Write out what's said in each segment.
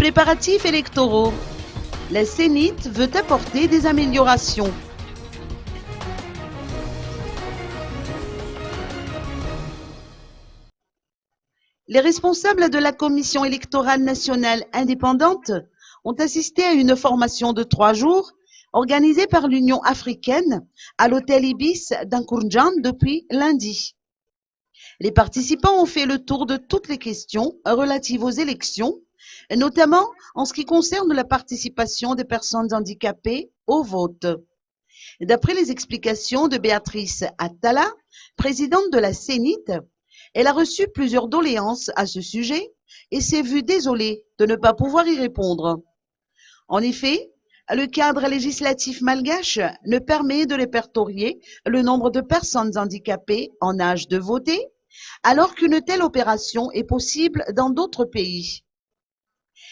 Préparatifs électoraux. La CENIT veut apporter des améliorations. Les responsables de la Commission électorale nationale indépendante ont assisté à une formation de 3 jours organisée par l'Union africaine à l'hôtel Ibis d'Ankoundjan depuis lundi. Les participants ont fait le tour de toutes les questions relatives aux élections, notamment en ce qui concerne la participation des personnes handicapées au vote. D'après les explications de Béatrice Attala, présidente de la CENIT, elle a reçu plusieurs doléances à ce sujet et s'est vue désolée de ne pas pouvoir y répondre. En effet, le cadre législatif malgache ne permet de répertorier le nombre de personnes handicapées en âge de voter, alors qu'une telle opération est possible dans d'autres pays.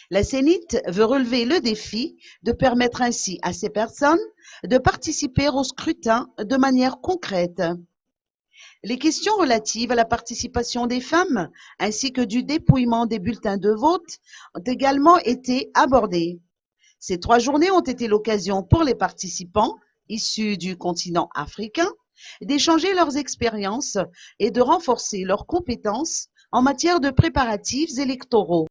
La CENIT veut relever le défi de permettre ainsi à ces personnes de participer au scrutin de manière concrète. Les questions relatives à la participation des femmes ainsi que du dépouillement des bulletins de vote ont également été abordées. Ces 3 journées ont été l'occasion pour les participants issus du continent africain d'échanger leurs expériences et de renforcer leurs compétences en matière de préparatifs électoraux.